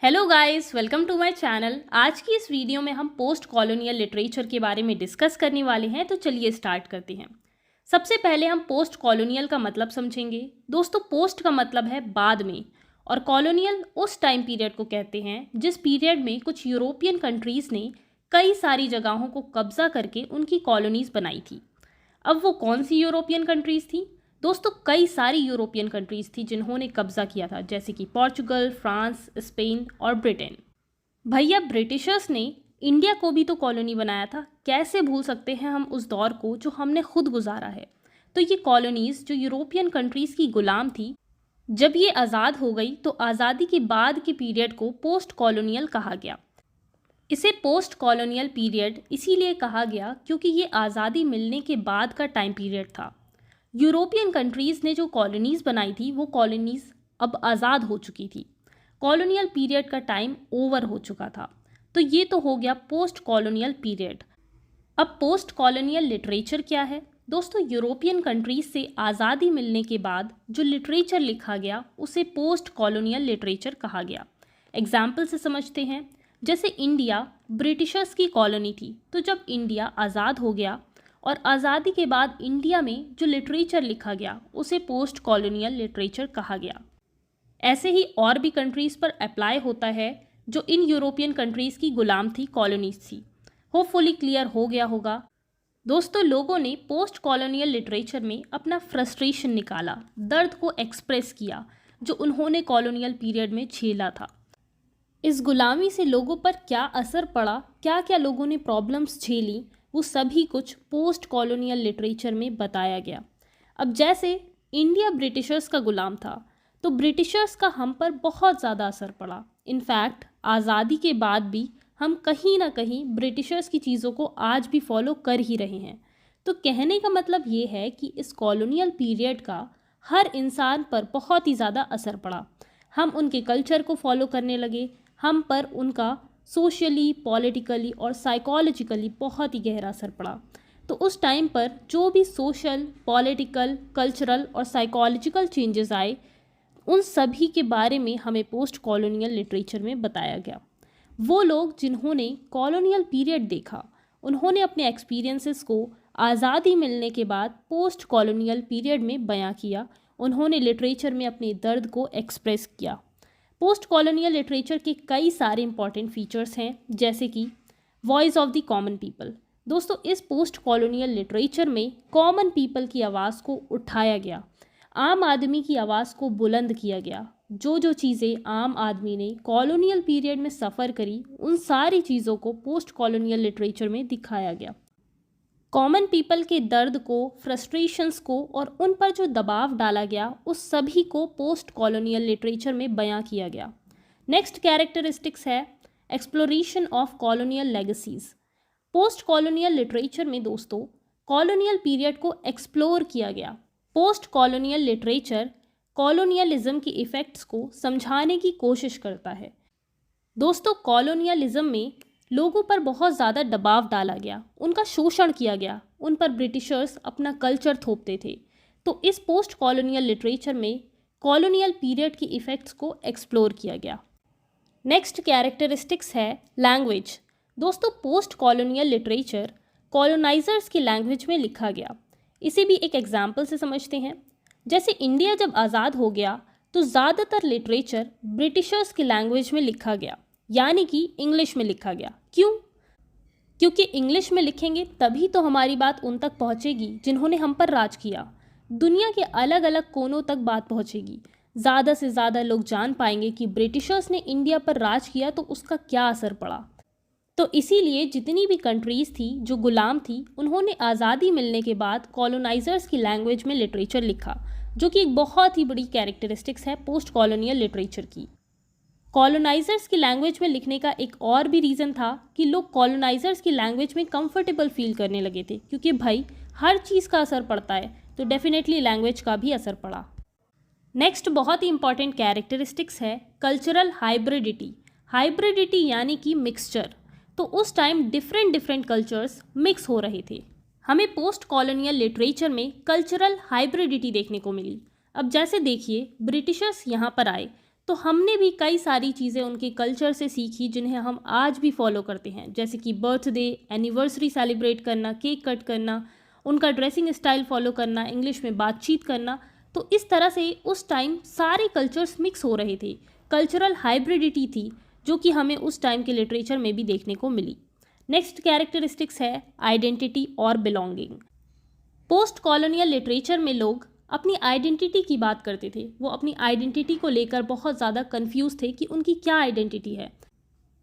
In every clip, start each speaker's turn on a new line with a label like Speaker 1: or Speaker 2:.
Speaker 1: Hello guys, welcome to my channel. आज की इस वीडियो में हम पोस्ट कॉलोनियल लिटरेचर के बारे में डिस्कस करने वाले हैं, तो चलिए स्टार्ट करते हैं। सबसे पहले हम पोस्ट कॉलोनियल का मतलब समझेंगे। दोस्तों, पोस्ट का मतलब है बाद में, और कॉलोनियल उस टाइम पीरियड को कहते हैं जिस पीरियड में कुछ यूरोपियन कंट्रीज़ ने कई सारी जगहों को कब्जा करके उनकी कॉलोनीज़ बनाई थी। अब वो कौन सी यूरोपियन कंट्रीज़ थी? दोस्तों, कई सारी यूरोपियन कंट्रीज़ थी जिन्होंने कब्जा किया था, जैसे कि पोर्चुगल, फ्रांस, स्पेन और ब्रिटेन। भैया, ब्रिटिशर्स ने इंडिया को भी तो कॉलोनी बनाया था। कैसे भूल सकते हैं हम उस दौर को जो हमने खुद गुजारा है। तो ये कॉलोनीज़ जो यूरोपियन कंट्रीज़ की गुलाम थी, जब ये आज़ाद हो गई तो आज़ादी के बाद के पीरियड को पोस्ट कॉलोनियल कहा गया। इसे पोस्ट कॉलोनियल पीरियड इसीलिए कहा गया क्योंकि ये आज़ादी मिलने के बाद का टाइम पीरियड था। यूरोपियन कंट्रीज़ ने जो कॉलोनीज़ बनाई थी वो कॉलोनीज़ अब आज़ाद हो चुकी थी। कॉलोनियल पीरियड का टाइम ओवर हो चुका था। तो ये तो हो गया पोस्ट कॉलोनियल पीरियड। अब पोस्ट कॉलोनियल लिटरेचर क्या है? दोस्तों, यूरोपियन कंट्रीज से आज़ादी मिलने के बाद जो लिटरेचर लिखा गया उसे पोस्ट कॉलोनियल लिटरेचर कहा गया। एग्जाम्पल से समझते हैं। जैसे इंडिया ब्रिटिशर्स की कॉलोनी थी, तो जब इंडिया आज़ाद हो गया और आज़ादी के बाद इंडिया में जो लिटरेचर लिखा गया उसे पोस्ट कॉलोनियल लिटरेचर कहा गया। ऐसे ही और भी कंट्रीज़ पर अप्लाई होता है जो इन यूरोपियन कंट्रीज़ की गुलाम थी, कॉलोनीज थी। होपफुली क्लियर हो गया होगा। दोस्तों, लोगों ने पोस्ट कॉलोनियल लिटरेचर में अपना फ्रस्ट्रेशन निकाला, दर्द को एक्सप्रेस किया जो उन्होंने कॉलोनियल पीरियड में झेला था। इस गुलामी से लोगों पर क्या असर पड़ा, क्या क्या लोगों ने प्रॉब्लम्स झेली, वो सभी कुछ पोस्ट कॉलोनियल लिटरेचर में बताया गया। अब जैसे इंडिया ब्रिटिशर्स का गुलाम था, तो ब्रिटिशर्स का हम पर बहुत ज़्यादा असर पड़ा। इनफैक्ट आज़ादी के बाद भी हम कहीं ना कहीं ब्रिटिशर्स की चीज़ों को आज भी फॉलो कर ही रहे हैं। तो कहने का मतलब ये है कि इस कॉलोनियल पीरियड का हर इंसान पर बहुत ही ज़्यादा असर पड़ा। हम उनके कल्चर को फॉलो करने लगे, हम पर उनका सोशली, पॉलिटिकली और साइकोलॉजिकली बहुत ही गहरा असर पड़ा। तो उस टाइम पर जो भी सोशल, पॉलिटिकल, कल्चरल और साइकोलॉजिकल चेंजेस आए, उन सभी के बारे में हमें पोस्ट कॉलोनियल लिटरेचर में बताया गया। वो लोग जिन्होंने कॉलोनियल पीरियड देखा, उन्होंने अपने एक्सपीरियंसेस को आज़ादी मिलने के बाद पोस्ट कॉलोनियल पीरियड में बयां किया। उन्होंने लिटरेचर में अपने दर्द को एक्सप्रेस किया। पोस्ट कॉलोनियल लिटरेचर के कई सारे इंपॉर्टेंट फीचर्स हैं, जैसे कि voice of the common people. दोस्तों, इस पोस्ट कॉलोनियल लिटरेचर में कॉमन पीपल की आवाज़ को उठाया गया, आम आदमी की आवाज़ को बुलंद किया गया। जो चीज़ें आम आदमी ने कॉलोनियल पीरियड में सफ़र करी, उन सारी चीज़ों को पोस्ट कॉलोनियल लिटरेचर में दिखाया गया। कॉमन पीपल के दर्द को, फ्रस्ट्रेशंस को और उन पर जो दबाव डाला गया, उस सभी को पोस्ट कॉलोनियल लिटरेचर में बयां किया गया। नेक्स्ट कैरेक्टरिस्टिक्स है exploration of colonial legacies. Post colonial literature में दोस्तों कॉलोनियल पीरियड को एक्सप्लोर किया गया। पोस्ट कॉलोनियल लिटरेचर कॉलोनियलिज्म के इफ़ेक्ट्स को समझाने की कोशिश करता है। दोस्तों, कॉलोनियलिज्म में लोगों पर बहुत ज़्यादा दबाव डाला गया, उनका शोषण किया गया, उन पर ब्रिटिशर्स अपना कल्चर थोपते थे। तो इस पोस्ट कॉलोनियल लिटरेचर में कॉलोनियल पीरियड के इफ़ेक्ट्स को एक्सप्लोर किया गया। नेक्स्ट कैरेक्टरिस्टिक्स है लैंग्वेज। दोस्तों, पोस्ट कॉलोनियल लिटरेचर कॉलोनाइजर्स की लैंग्वेज में लिखा गया। इसे भी एक एग्जाम्पल से समझते हैं। जैसे इंडिया जब आज़ाद हो गया तो ज़्यादातर लिटरेचर ब्रिटिशर्स की लैंग्वेज में लिखा गया, यानी कि इंग्लिश में लिखा गया। क्यों? क्योंकि इंग्लिश में लिखेंगे तभी तो हमारी बात उन तक पहुंचेगी जिन्होंने हम पर राज किया। दुनिया के अलग अलग कोनों तक बात पहुंचेगी। ज़्यादा से ज़्यादा लोग जान पाएंगे कि ब्रिटिशर्स ने इंडिया पर राज किया तो उसका क्या असर पड़ा। तो इसीलिए जितनी भी कंट्रीज़ थी जो गुलाम थी, उन्होंने आज़ादी मिलने के बाद कॉलोनाइजर्स की लैंग्वेज में लिटरेचर लिखा, जो कि एक बहुत ही बड़ी कैरेक्टरिस्टिक्स है पोस्ट कॉलोनियल लिटरेचर की। कॉलोनाइजर्स की लैंग्वेज में लिखने का एक और भी रीज़न था कि लोग कॉलोनाइजर्स की लैंग्वेज में कंफर्टेबल फील करने लगे थे, क्योंकि भाई हर चीज़ का असर पड़ता है, तो डेफिनेटली लैंग्वेज का भी असर पड़ा। नेक्स्ट बहुत ही इंपॉर्टेंट कैरेक्टरिस्टिक्स है कल्चरल हाइब्रिडिटी। हाइब्रिडिटी यानी कि मिक्सचर। तो उस टाइम डिफरेंट कल्चर्स मिक्स हो रहे थे। हमें पोस्ट कॉलोनियल लिटरेचर में कल्चरल हाइब्रिडिटी देखने को मिली। अब जैसे देखिए, ब्रिटिशर्स यहाँ पर आए तो हमने भी कई सारी चीज़ें उनके कल्चर से सीखी जिन्हें हम आज भी फॉलो करते हैं, जैसे कि बर्थडे, एनिवर्सरी सेलिब्रेट करना, केक कट करना, उनका ड्रेसिंग स्टाइल फॉलो करना, इंग्लिश में बातचीत करना। तो इस तरह से उस टाइम सारे कल्चर्स मिक्स हो रहे थे, कल्चरल हाइब्रिडिटी थी जो कि हमें उस टाइम के लिटरेचर में भी देखने को मिली। नेक्स्ट कैरेक्टरिस्टिक्स है आइडेंटिटी और बिलोंगिंग। पोस्ट कॉलोनियल लिटरेचर में लोग अपनी आइडेंटिटी की बात करते थे। वो अपनी आइडेंटिटी को लेकर बहुत ज़्यादा कंफ्यूज थे कि उनकी क्या आइडेंटिटी है।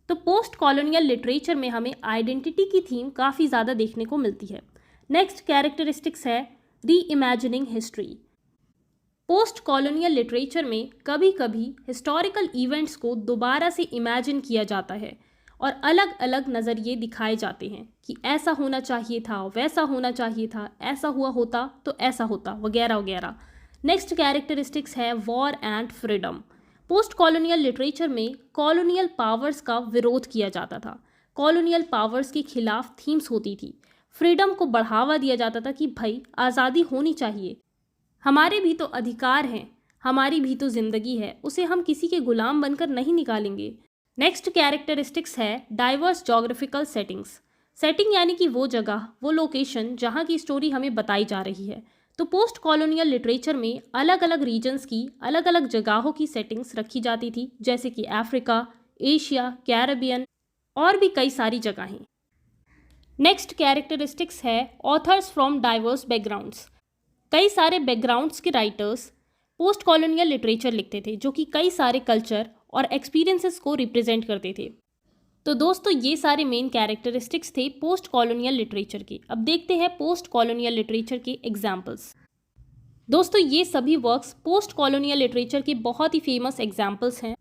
Speaker 1: तो पोस्ट कॉलोनियल लिटरेचर में हमें आइडेंटिटी की थीम काफ़ी ज़्यादा देखने को मिलती है। नेक्स्ट कैरेक्टरिस्टिक्स है री imagining history. Post colonial literature में कभी कभी हिस्टोरिकल इवेंट्स को दोबारा से इमेजिन किया जाता है और अलग अलग नज़रिए दिखाए जाते हैं कि ऐसा होना चाहिए था, वैसा होना चाहिए था, ऐसा हुआ होता तो ऐसा होता, वगैरह वगैरह। नेक्स्ट कैरेक्टरिस्टिक्स है war and freedom. Post colonial literature में कॉलोनियल पावर्स का विरोध किया जाता था। कॉलोनियल पावर्स के खिलाफ थीम्स होती थी। फ्रीडम को बढ़ावा दिया जाता था कि भाई आज़ादी होनी चाहिए, हमारे भी तो अधिकार हैं, हमारी भी तो ज़िंदगी है, उसे हम किसी के गुलाम बनकर नहीं निकालेंगे। नेक्स्ट कैरेक्टरिस्टिक्स है डाइवर्स जोग्राफिकल सेटिंग्स। सेटिंग यानी कि वो जगह, वो लोकेशन जहाँ की स्टोरी हमें बताई जा रही है। तो पोस्ट कॉलोनियल लिटरेचर में अलग अलग रीजन्स की अलग अलग जगहों की सेटिंग्स रखी जाती थी, जैसे कि अफ्रीका, एशिया, कैरेबियन और भी कई सारी जगहें। नेक्स्ट कैरेक्टरिस्टिक्स है ऑथर्स फ्रॉम डाइवर्स बैकग्राउंड्स। कई सारे बैकग्राउंड्स के राइटर्स पोस्ट कॉलोनियल लिटरेचर लिखते थे जो कि कई सारे कल्चर और एक्सपीरियंसेस को रिप्रेजेंट करते थे। तो दोस्तों ये सारे मेन कैरेक्टरिस्टिक्स थे पोस्ट कॉलोनियल लिटरेचर के। अब देखते हैं पोस्ट कॉलोनियल लिटरेचर के एग्जाम्पल्स। दोस्तों ये सभी वर्क्स पोस्ट कॉलोनियल लिटरेचर के बहुत ही फेमस एग्जाम्पल्स हैं।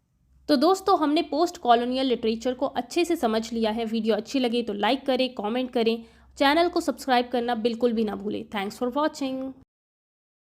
Speaker 1: तो दोस्तों हमने पोस्ट कॉलोनियल लिटरेचर को अच्छे से समझ लिया है। वीडियो अच्छी लगे तो लाइक करें, कॉमेंट करें, चैनल को सब्सक्राइब करना बिल्कुल भी ना भूलें। Thanks for watching.